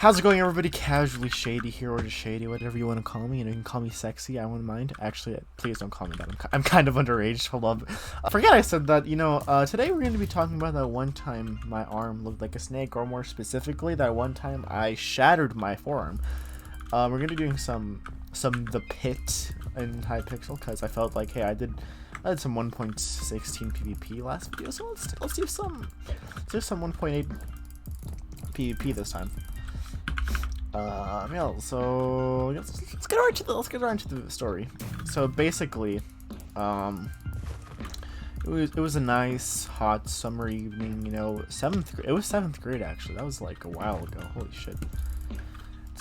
How's it going, everybody? Casually Shady here, or just Shady, whatever you want to call me. You can call me sexy, I wouldn't mind. Actually, please don't call me that. I'm kind of underage. Hold up. I forget I said that. Today we're going to be talking about that one time my arm looked like a snake, or more specifically, that one time I shattered my forearm. We're going to be doing some The Pit in hypixel, because I felt like, hey, I had some 1.16 PvP last video, so let's do some 1.8 PvP this time. Yeah, so let's get right into the story. So basically, it was a nice hot summer evening. It was 7th grade actually. That was like a while ago. Holy shit!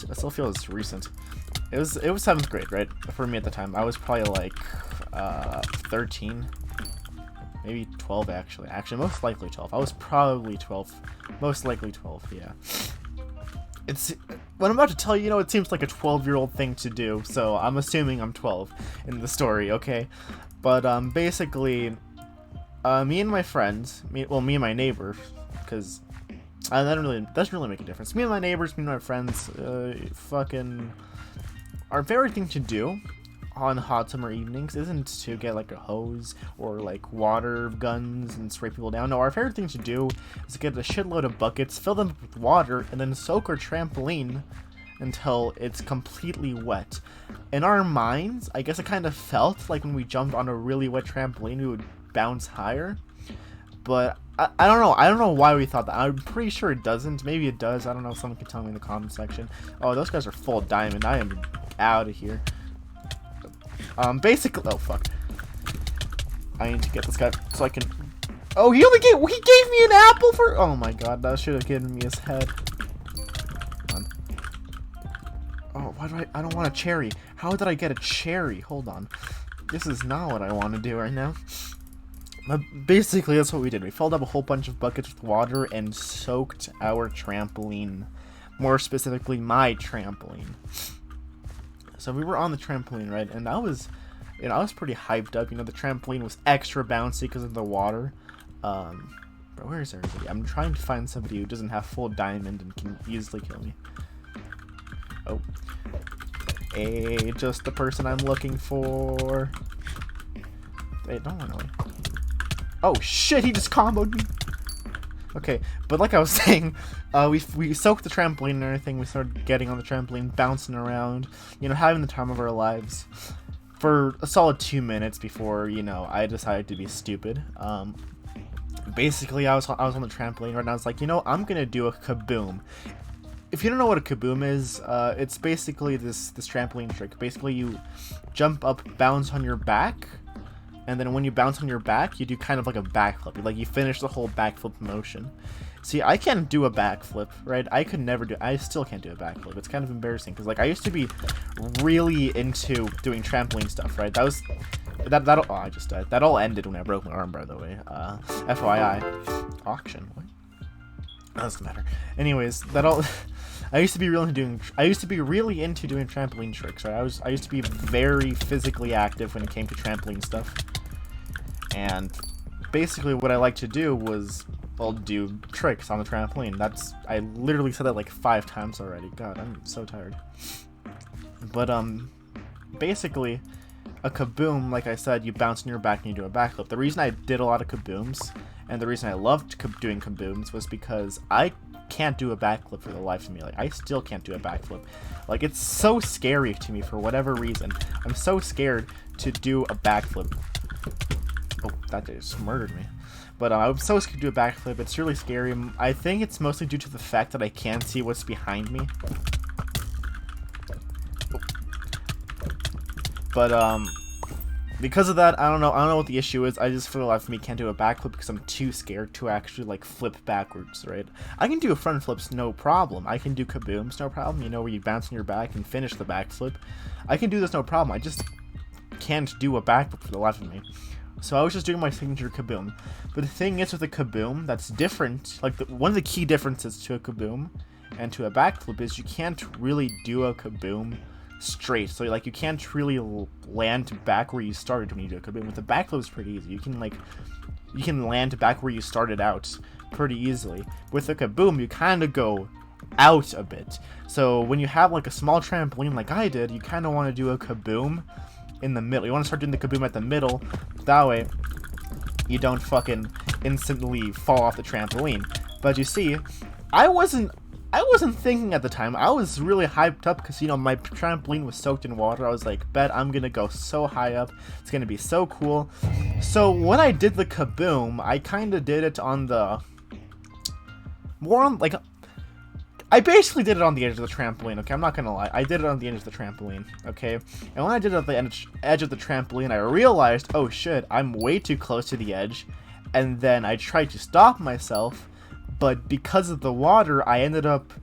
I still feel it's recent. It was 7th grade, right? For me at the time, I was probably like 13, maybe 12 actually. Actually, most likely 12. I was probably 12, most likely 12. Yeah. What I'm about to tell you, it seems like a 12-year-old thing to do, so I'm assuming I'm 12 in the story, okay? But, basically, me and my friends, me and my neighbor, because that doesn't really make a difference. Me and my neighbors, me and my friends, our favorite thing to do on hot summer evenings isn't to get like a hose or like water guns and spray people down. No, our favorite thing to do is to get a shitload of buckets, fill them with water, and then soak our trampoline until it's completely wet. In our minds, I guess it kind of felt like when we jumped on a really wet trampoline, we would bounce higher. But I don't know. I don't know why we thought that. I'm pretty sure it doesn't. Maybe it does. I don't know. Someone can tell me in the comment section. Oh, those guys are full diamond. I am out of here. Basically, oh fuck, I need to get this guy so I can. Oh, he gave me an apple for. Oh my god, that should have given me his head. Hold on. Oh, why do I don't want a cherry. How did I get a cherry? Hold on, this is not what I want to do right now. But basically, that's what we did. We filled up a whole bunch of buckets with water and soaked our trampoline, more specifically my trampoline. So we were on the trampoline, right, and I was pretty hyped up. The trampoline was extra bouncy because of the water. But where is everybody? I'm trying to find somebody who doesn't have full diamond and can easily kill me. Oh, hey, just the person I'm looking for. Hey, don't run away. Oh shit, he just comboed me. Okay, but like I was saying, we soaked the trampoline and everything. We started getting on the trampoline, bouncing around, having the time of our lives for a solid 2 minutes before, I decided to be stupid. Basically, I was on the trampoline, right, and I was like, I'm gonna do a kaboom. If you don't know what a kaboom is, it's basically this trampoline trick. Basically, you jump up, bounce on your back, and then when you bounce on your back, you do kind of like a backflip. Like, you finish the whole backflip motion. See, I can't do a backflip, right? I still can't do a backflip. It's kind of embarrassing, because, like, I used to be really into doing trampoline stuff, right? Oh, I just died. That all ended when I broke my arm, by the way. FYI. Auction, what? Doesn't matter. Anyways, I used to be really into doing trampoline tricks, right? I used to be very physically active when it came to trampoline stuff. And basically what I like to do was, well, do tricks on the trampoline. I literally said that like 5 times already. God, I'm so tired. But basically a kaboom, like I said, you bounce on your back and you do a backflip. The reason I did a lot of kabooms, and the reason I loved doing kabooms, was because I can't do a backflip for the life of me. Like, I still can't do a backflip. Like, it's so scary to me for whatever reason. I'm so scared to do a backflip. Oh, that just murdered me. But I'm so scared to do a backflip. It's really scary. I think it's mostly due to the fact that I can't see what's behind me. Oh. But because of that, I don't know what the issue is. I just feel like for me can't do a backflip because I'm too scared to actually like flip backwards, right? I can do front flips, no problem. I can do kabooms, no problem. Where you bounce on your back and finish the backflip. I can do this, no problem. I just can't do a backflip for the life of me. So I was just doing my signature kaboom. But the thing is with a kaboom that's different, like one of the key differences to a kaboom and to a backflip is you can't really do a kaboom straight. So like you can't really land back where you started when you do a kaboom. With a backflip, it's pretty easy. You can land back where you started out pretty easily. With a kaboom, you kind of go out a bit. So when you have like a small trampoline like I did, you kind of want to do a kaboom in the middle. You want to start doing the kaboom at the middle. That way you don't fucking instantly fall off the trampoline. But you see, I wasn't thinking at the time. I was really hyped up because, you know, my trampoline was soaked in water. I was like, bet I'm gonna go so high up. It's gonna be so cool. So when I did the kaboom, I kind of did it on the more on like, I basically did it on the edge of the trampoline, okay? I'm not gonna lie. I did it on the edge of the trampoline, okay? And when I did it on the edge of the trampoline, I realized, oh shit, I'm way too close to the edge. And then I tried to stop myself, but because of the water, I ended up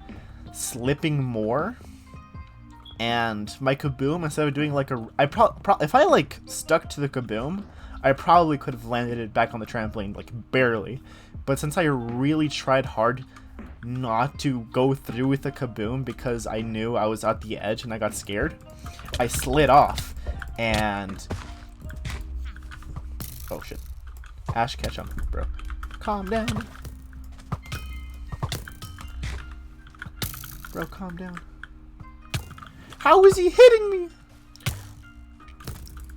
slipping more. And my kaboom, instead of doing like a... if I like stuck to the kaboom, I probably could have landed it back on the trampoline, like barely. But since I really tried hard not to go through with the kaboom because I knew I was at the edge and I got scared, I slid off. And oh shit, Ash Ketchum, bro, calm down, bro, calm down. How is he hitting me?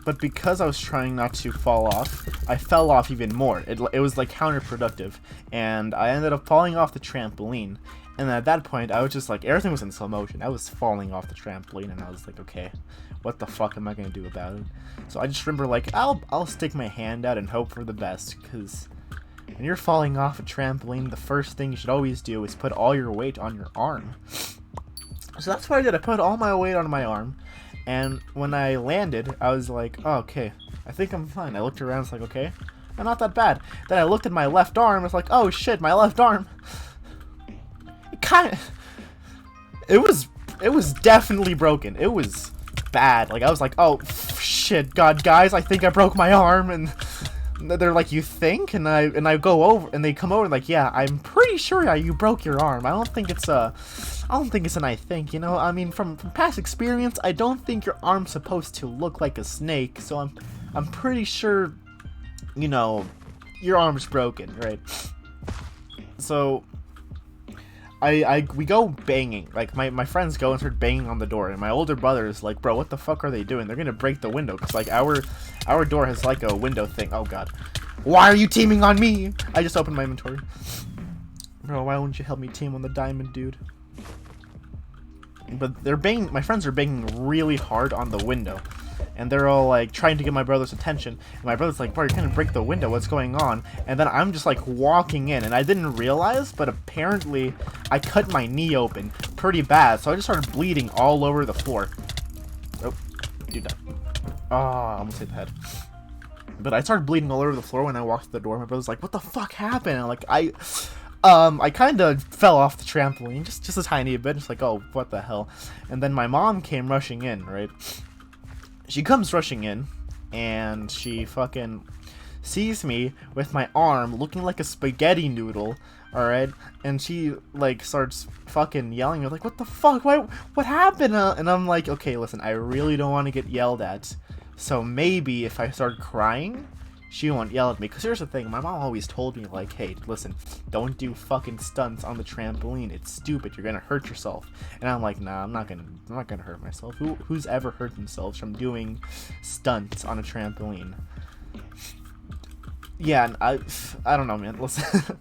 But because I was trying not to fall off, I fell off even more. It was like counterproductive, and I ended up falling off the trampoline. And at that point, I was just like, everything was in slow motion. I was falling off the trampoline, and I was like, okay, what the fuck am I gonna do about it? So I just remember like, I'll stick my hand out and hope for the best, because when you're falling off a trampoline, the first thing you should always do is put all your weight on your arm. So that's what I did. I put all my weight on my arm. And when I landed, I was like, oh, okay, I think I'm fine. I looked around, it's like, okay, I'm not that bad. Then I looked at my left arm, it's like, oh shit, my left arm. It was definitely broken. It was bad. Like, I was like, oh shit, God, guys, I think I broke my arm. And they're like, you think? And I go over, and they come over, like, yeah, I'm pretty sure you broke your arm. I don't think it's an I think, you know? I mean, from past experience, I don't think your arm's supposed to look like a snake, so I'm pretty sure, you know, your arm's broken, right? So we go banging. Like, my friends go and start banging on the door, and my older brother is like, bro, what the fuck are they doing? They're gonna break the window, because like our door has like a window thing. Oh god, why are you teaming on me? I just opened my inventory. Bro, why wouldn't you help me team on the diamond, dude? But my friends are banging really hard on the window, and they're all like trying to get my brother's attention, and my brother's like, bro, you're gonna break the window, what's going on? And then I'm just like walking in, and I didn't realize, but apparently I cut my knee open pretty bad, so I just started bleeding all over the floor. Oh, dude, oh, I almost hit the head. But I started bleeding all over the floor when I walked to the door. My brother's like, what the fuck happened? And like, I kind of fell off the trampoline, just a tiny bit, just like, oh, what the hell. And then my mom came rushing in, right? She comes rushing in, and she fucking sees me with my arm looking like a spaghetti noodle, alright? And she, like, starts fucking yelling, like, what the fuck? What happened? And I'm like, okay, listen, I really don't want to get yelled at. So maybe if I start crying, she won't yell at me. Because here's the thing, my mom always told me, like, hey, listen, don't do fucking stunts on the trampoline. It's stupid. You're gonna hurt yourself. And I'm like, nah, I'm not gonna hurt myself. Who's ever hurt themselves from doing stunts on a trampoline? Yeah, and I don't know, man. Listen,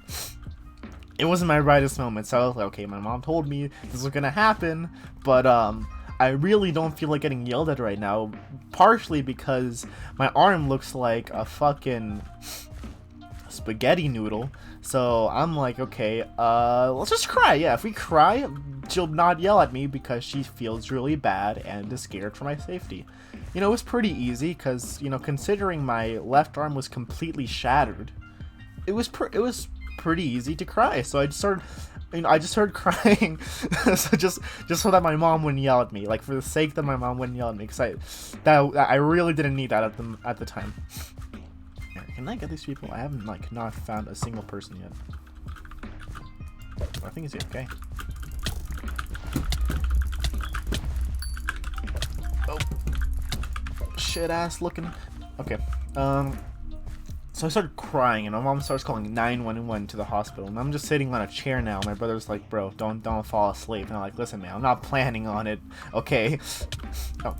it wasn't my brightest moment. So I was like, okay, my mom told me this was gonna happen, but I really don't feel like getting yelled at right now, partially because my arm looks like a fucking spaghetti noodle, so I'm like, okay, let's just cry. Yeah, if we cry, she'll not yell at me because she feels really bad and is scared for my safety. You know, it was pretty easy because, you know, considering my left arm was completely shattered, it was pretty easy to cry, so I just started crying, so just so that my mom wouldn't yell at me, like for the sake that my mom wouldn't yell at me, because I really didn't need that at the time. Can I get these people? I haven't like not found a single person yet. I think it's okay. Oh, shit ass looking. Okay. So I started crying, and my mom starts calling 911 to the hospital, and I'm just sitting on a chair now. My brother's like, bro, don't fall asleep. And I'm like, listen, man, I'm not planning on it, okay? Oh,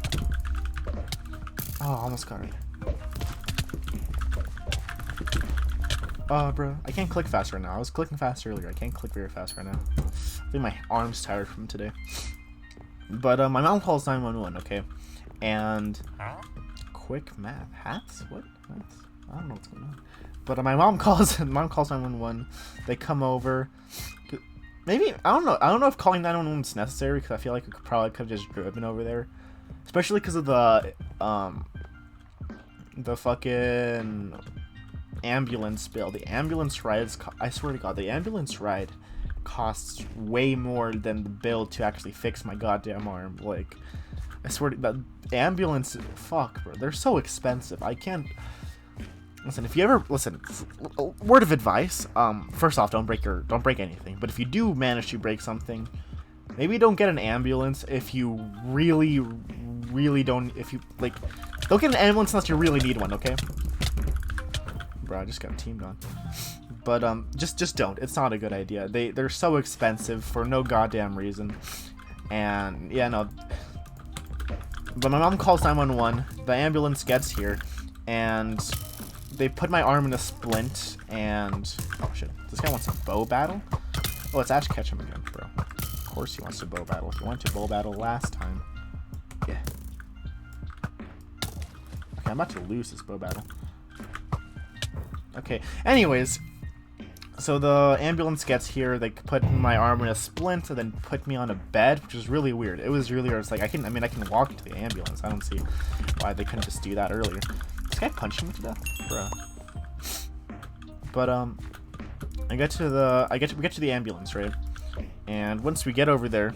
I almost got it. Bro, I can't click fast right now. I was clicking fast earlier. I can't click very fast right now. I think my arm's tired from today. But, my mom calls 911, okay? And... quick math. Hats? What? Hats? I don't know what's going on. But my mom calls 911. They come over. Maybe, I don't know if calling 911 is necessary, because I feel like we probably could have just driven over there. Especially because of the fucking ambulance bill. The ambulance rides, I swear to God, the ambulance ride costs way more than the bill to actually fix my goddamn arm. Like, I swear to God, ambulance, fuck, bro, they're so expensive. I can't. Listen, if you ever word of advice. First off, don't break anything. But if you do manage to break something, maybe don't get an ambulance if you really don't. If you don't get an ambulance unless you really need one. Okay. Bro, I just got teamed on. But just don't. It's not a good idea. They're so expensive for no goddamn reason. And yeah, no. But my mom calls 911. The ambulance gets here, and they put my arm in a splint, and... oh, shit. This guy wants a bow battle? Oh, it's Ash Ketchum again, bro. Of course he wants to bow battle. He wanted to bow battle last time. Yeah. Okay, I'm about to lose this bow battle. Okay, anyways. So the ambulance gets here, they put my arm in a splint, and then put me on a bed, which is really weird. It was really weird. It's like, I can walk to the ambulance. I don't see why they couldn't just do that earlier. This guy punching me to death? Bruh. But, we get to the ambulance, right? And once we get over there,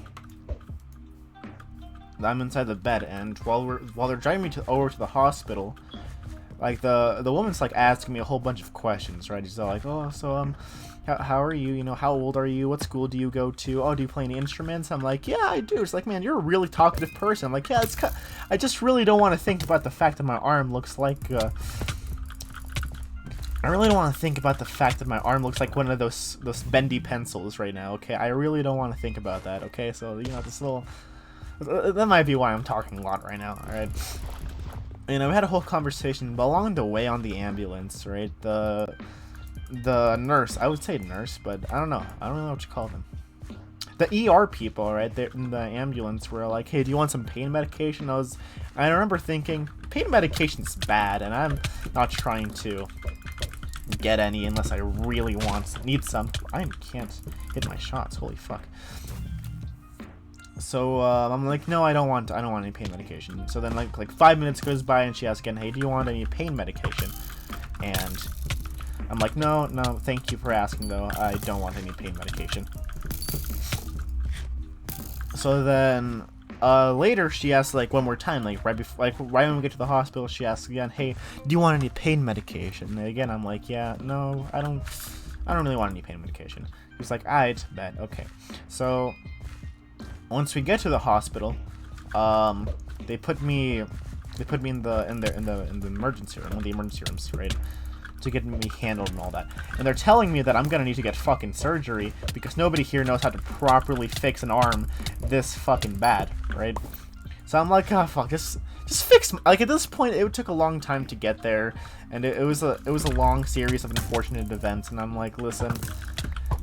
I'm inside the bed, and while they're driving me over to the hospital, like, the woman's, like, asking me a whole bunch of questions, right? She's all like, oh, so, how are you? You know, how old are you? What school do you go to? Oh, do you play any instruments? I'm like, yeah, I do. It's like, man, you're a really talkative person. I'm like, yeah, I just really don't want to think about the fact that my arm looks like, I really don't want to think about the fact that my arm looks like one of those bendy pencils right now, okay? I really don't want to think about that, okay? So, you know, that might be why I'm talking a lot right now, alright? You know, we had a whole conversation, but along the way on the ambulance, right, the nurse, I would say nurse, but I don't know what you call them. The ER people, right, in the ambulance were like, hey, do you want some pain medication? I remember thinking, pain medication's bad, and I'm not trying to get any unless I really need some. I can't hit my shots, holy fuck. So I'm like, no, I don't want any pain medication. So then like 5 minutes goes by, and she asks again, hey, do you want any pain medication? And I'm like, no, thank you for asking though. I don't want any pain medication. So then later she asks like one more time, like right when we get to the hospital, she asks again, hey, do you want any pain medication? And again, I'm like, yeah, no, I don't really want any pain medication. He's like, alright, bet, okay. So once we get to the hospital, they put me in the emergency room, one of the emergency rooms, right, to get me handled and all that. And they're telling me that I'm gonna need to get fucking surgery because nobody here knows how to properly fix an arm this fucking bad, right? So I'm like, oh fuck, just fix. Like at this point, it took a long time to get there, and it was a long series of unfortunate events. And I'm like, listen,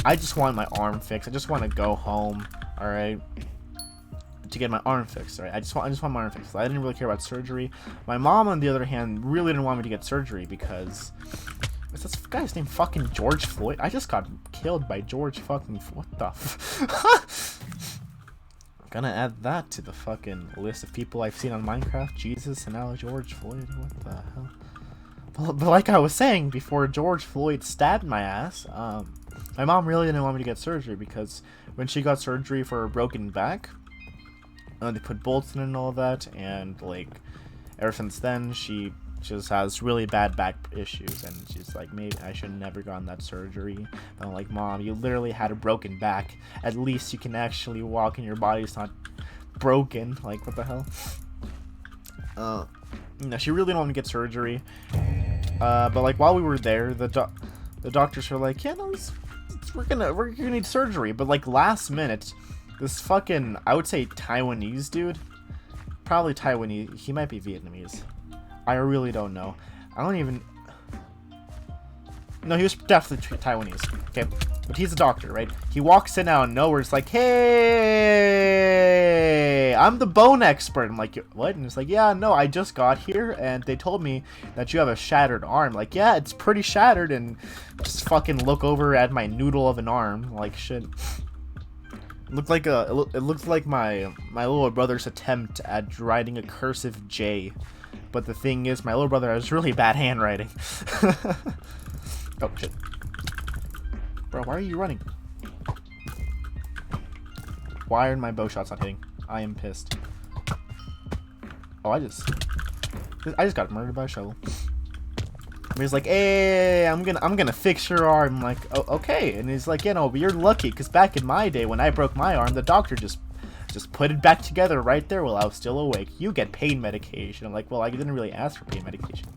I just want my arm fixed. I just want to go home, all right, to get my arm fixed. Right? I just want my arm fixed. I didn't really care about surgery. My mom, on the other hand, really didn't want me to get surgery because this guy's named fucking George Floyd. I just got killed by George fucking what the gonna add that to the fucking list of people I've seen on Minecraft. Jesus, and now George Floyd. What the hell? But like I was saying before, George Floyd stabbed my ass. My mom really didn't want me to get surgery because when she got surgery for her broken back, they put bolts in and all that, and like ever since then she just has really bad back issues, and she's like, maybe I should have never gotten that surgery. And I'm like, Mom, you literally had a broken back. At least you can actually walk and your body's not broken. Like, what the hell? You know, she really didn't want me to get surgery. But like while we were there, the doctors were like, yeah, no, we're gonna need surgery. But like last minute, this fucking, I would say Taiwanese dude, probably Taiwanese. He might be Vietnamese. I really don't know. I don't even. No, he was definitely Taiwanese. Okay, but he's a doctor, right? He walks in out of nowhere. It's like, hey, I'm the bone expert. I'm like, what? And it's like, yeah, no, I just got here, and they told me that you have a shattered arm. Like, yeah, it's pretty shattered, and just fucking look over at my noodle of an arm. Like, shit. It looked like my little brother's attempt at writing a cursive J. But the thing is, my little brother has really bad handwriting. Oh, shit. Bro, why are you running? Why are my bow shots not hitting? I am pissed. Oh, I just got murdered by a shovel. And he's like, hey, I'm gonna fix your arm. I'm like, oh, okay. And he's like, you know, but you're lucky, because back in my day, when I broke my arm, the doctor just put it back together right there while I was still awake. You get pain medication. I'm like, well, I didn't really ask for pain medication.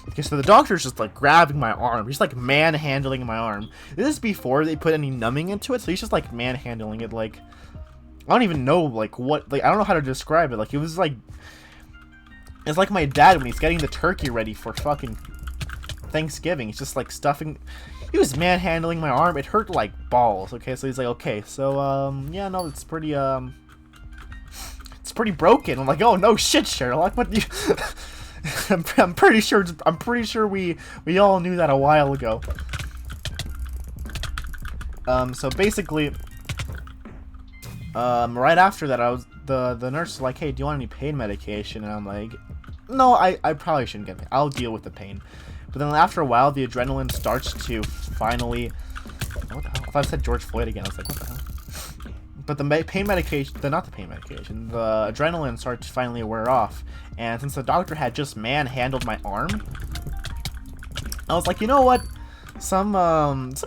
Okay, so the doctor's just like grabbing my arm. He's like manhandling my arm. This is before they put any numbing into it, so he's just like manhandling it. Like, I don't even know like what. Like, I don't know how to describe it. Like, it was like, it's like my dad when he's getting the turkey ready for fucking Thanksgiving. He's just like stuffing. He was manhandling my arm. It hurt like balls. Okay, so he's like, okay, so yeah, no, it's pretty broken. I'm like, oh no shit, Sherlock. What? You I'm pretty sure we all knew that a while ago. So basically, right after that, the nurse was like, hey, do you want any pain medication? And I'm like, no, I probably shouldn't get it. I'll deal with the pain. But then after a while, the adrenaline starts to finally. What the hell? If I said George Floyd again, I was like, what the hell? But the pain medication, not the pain medication, the adrenaline started to finally wear off. And since the doctor had just manhandled my arm, I was like, you know what? Some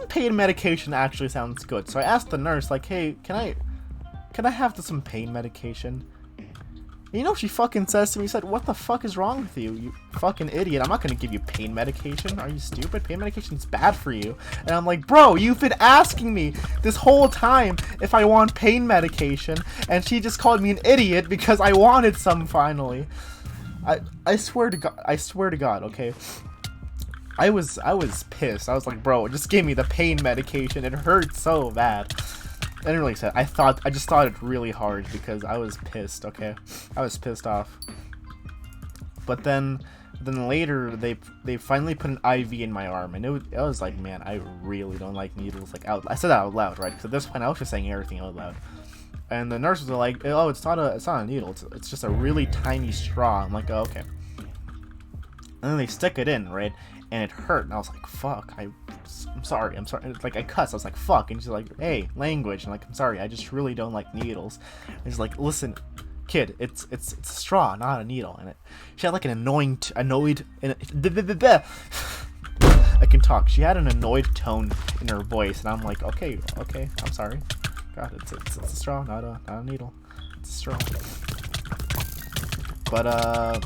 pain medication actually sounds good. So I asked the nurse, like, hey, can I have some pain medication? And you know, she fucking says to me, said, what the fuck is wrong with you, you fucking idiot? I'm not gonna give you pain medication. Are you stupid? Pain medication's bad for you. And I'm like, bro, you've been asking me this whole time if I want pain medication, and she just called me an idiot because I wanted some finally. I swear to God, okay? I was pissed. I was like, bro, just give me the pain medication. It hurts so bad. I didn't really say it. I just thought it really hard because I was pissed, okay? I was pissed off. But then later they finally put an IV in my arm, and I was like, man, I really don't like needles. Like, I said that out loud, right? Because at this point I was just saying everything out loud. And the nurses were like, oh, it's not a needle. It's just a really tiny straw. I'm like, oh, okay. And then they stick it in, right? And it hurt, and I was like, fuck, I'm sorry. Like, I cussed. I was like, fuck. And she's like, hey, language. And like, I'm sorry, I just really don't like needles. And she's like, listen, kid, it's a straw, not a needle. And she had like an annoyed I can talk. She had an annoyed tone in her voice, and I'm like, okay, I'm sorry. God, it's a straw, not a needle. It's a straw. But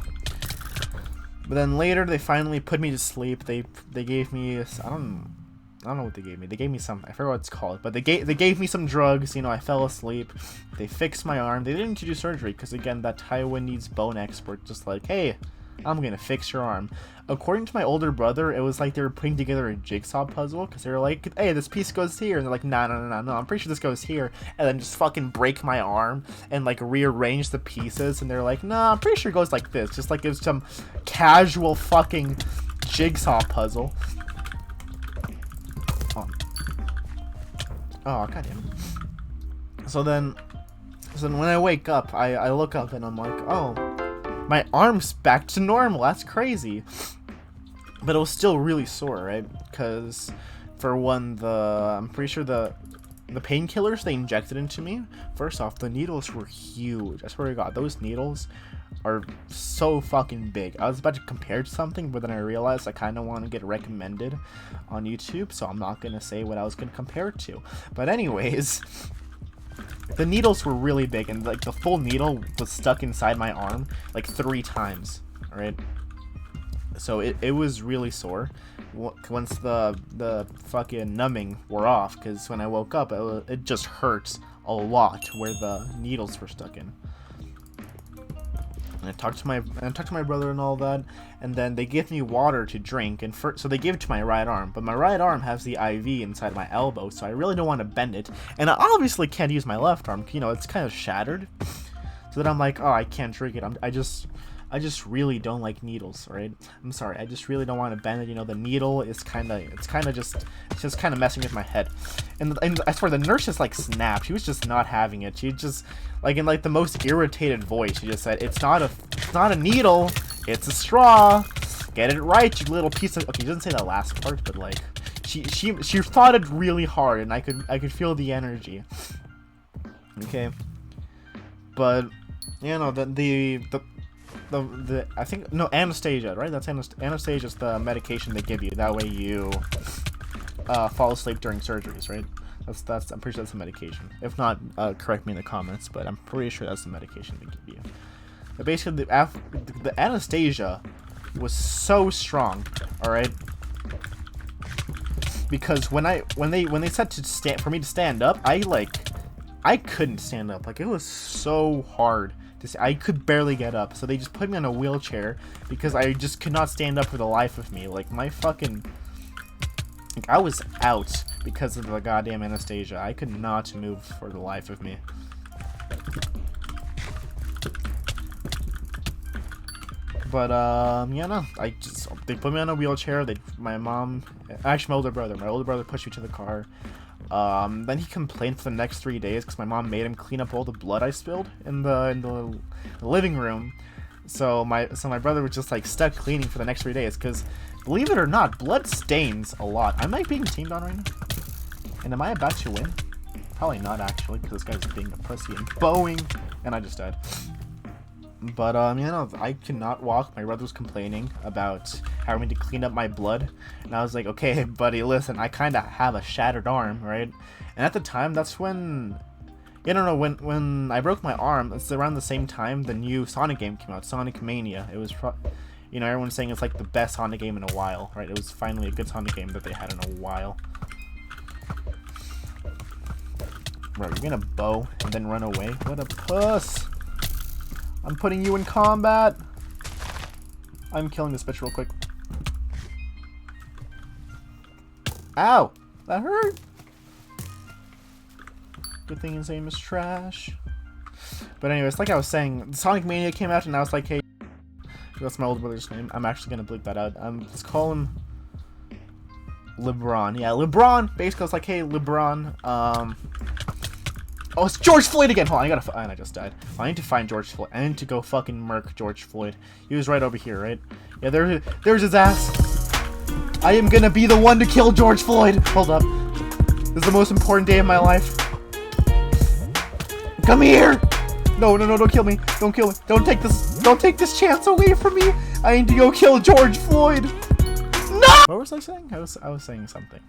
then later they finally put me to sleep. They gave me, I don't know what they gave me. They gave me some, I forgot what it's called, but they gave me some drugs. You know, I fell asleep. They fixed my arm. They didn't do surgery because again, that Taiwanese bone expert just like, hey, I'm gonna fix your arm. According to my older brother, it was like they were putting together a jigsaw puzzle because they were like, hey, this piece goes here, and they're like, no, I'm pretty sure this goes here, and then just fucking break my arm and like rearrange the pieces, and they're like, no, I'm pretty sure it goes like this, just like it was some casual fucking jigsaw puzzle. Oh, goddamn. So then when I wake up, I look up and I'm like, oh, my arm's back to normal. That's crazy. But it was still really sore, right? Because, for one, I'm pretty sure the painkillers they injected into me, first off, the needles were huge. I swear to God, those needles are so fucking big. I was about to compare to something, but then I realized I kind of want to get recommended on YouTube, so I'm not going to say what I was going to compare it to. But anyways, the needles were really big, and like the full needle was stuck inside my arm like 3 times, alright? So it was really sore once the fucking numbing wore off, because when I woke up, it just hurts a lot where the needles were stuck in. And I talked to my brother and all that, and then they gave me water to drink, and so they gave it to my right arm, but my right arm has the IV inside my elbow, so I really don't want to bend it, and I obviously can't use my left arm, you know, it's kind of shattered. So then I'm like, oh, I can't drink it. I just really don't like needles, right? I'm sorry, I just really don't want to bend it. You know, the needle is it's just kind of messing with my head. And I swear, the nurse just like snapped. She was just not having it. She just, like, in like the most irritated voice, she just said, it's not a needle, it's a straw. Get it right, you little piece of. Okay, she doesn't say the last part, but like, she thought it really hard, and I could feel the energy. Okay, but you know, the I think, no, anesthesia, right? That's anesthesia is the medication they give you. That way you fall asleep during surgeries, right? That's I'm pretty sure that's the medication. If not, correct me in the comments, but I'm pretty sure that's the medication they give you. But basically, the anesthesia was so strong, all right? Because when they said for me to stand up, I couldn't stand up. Like, it was so hard. I could barely get up, so they just put me on a wheelchair because I just could not stand up for the life of me. Like, my fucking, like, I was out because of the goddamn anesthesia. I could not move for the life of me. But yeah, no, they put me on a wheelchair. My older brother pushed me to the car. Then he complained for the next 3 days because my mom made him clean up all the blood I spilled in the living room. So my brother was just like stuck cleaning for the next 3 days because, believe it or not, blood stains a lot. Am I being teamed on right now? And am I about to win? Probably not, actually, because this guy's being a pussy and bowing, and I just died. But you know, I cannot walk. My brother was complaining about having to clean up my blood, and I was like, okay, buddy, listen, I kind of have a shattered arm, right? And at the time, that's when, I don't know, when I broke my arm, it's around the same time the new Sonic game came out, Sonic Mania. It was, you know, everyone's saying it's like the best Sonic game in a while, right? It was finally a good Sonic game that they had in a while. Bro, you're gonna bow and then run away? What a puss! I'm putting you in combat. I'm killing this bitch real quick. Ow! That hurt! Good thing his aim is trash. But anyways, like I was saying, Sonic Mania came out and I was like, hey, that's my older brother's name. I'm actually gonna bleep that out. Let's call him LeBron. Yeah, LeBron. Basically, I was like, hey, LeBron, oh, it's George Floyd again! Hold on, and I just died. I need to find George Floyd. I need to go fucking murk George Floyd. He was right over here, right? Yeah, there's his ass. I am gonna be the one to kill George Floyd. Hold up. This is the most important day of my life. Come here! No, don't kill me. Don't kill me. Don't take this chance away from me. I need to go kill George Floyd. No! What was I saying? I was saying something.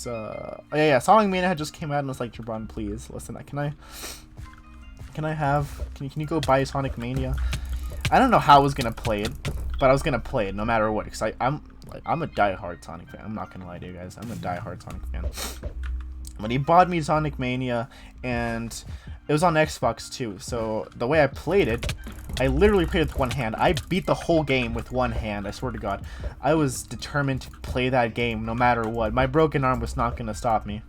Oh, yeah, Sonic Mania had just came out and was like, Jabron, please listen. Can you go buy Sonic Mania? I don't know how I was gonna play it, but I was gonna play it no matter what, because I'm a diehard Sonic fan. I'm not gonna lie to you guys. I'm a diehard Sonic fan. But he bought me Sonic Mania, and it was on Xbox too. So the way I played it, I literally played it with one hand. I beat the whole game with one hand, I swear to God. I was determined to play that game no matter what. My broken arm was not gonna stop me.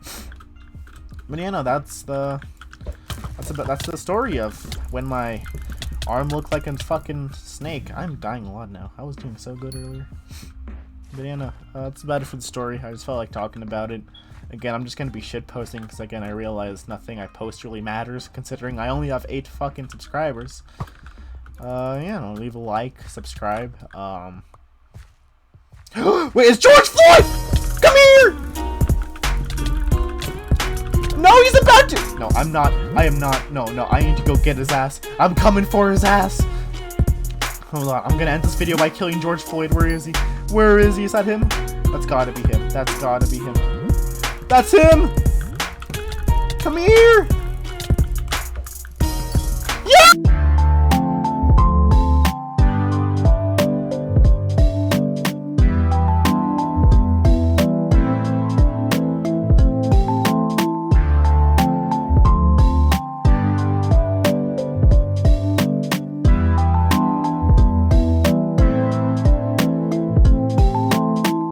But yeah, no, that's the story of when my arm looked like a fucking snake. I'm dying a lot now. I was doing so good earlier. But yeah, no, that's about it for the story. I just felt like talking about it. Again, I'm just gonna be shitposting because, again, I realize nothing I post really matters, considering I only have 8 fucking subscribers. Yeah, no, leave a like, subscribe. Wait, it's George Floyd! Come here! No, he's about to! No, I'm not. I am not. No, I need to go get his ass. I'm coming for his ass. Hold on, I'm gonna end this video by killing George Floyd. Where is he? Where is he? Is that him? That's gotta be him. That's gotta be him. That's him! Come here! Yeah!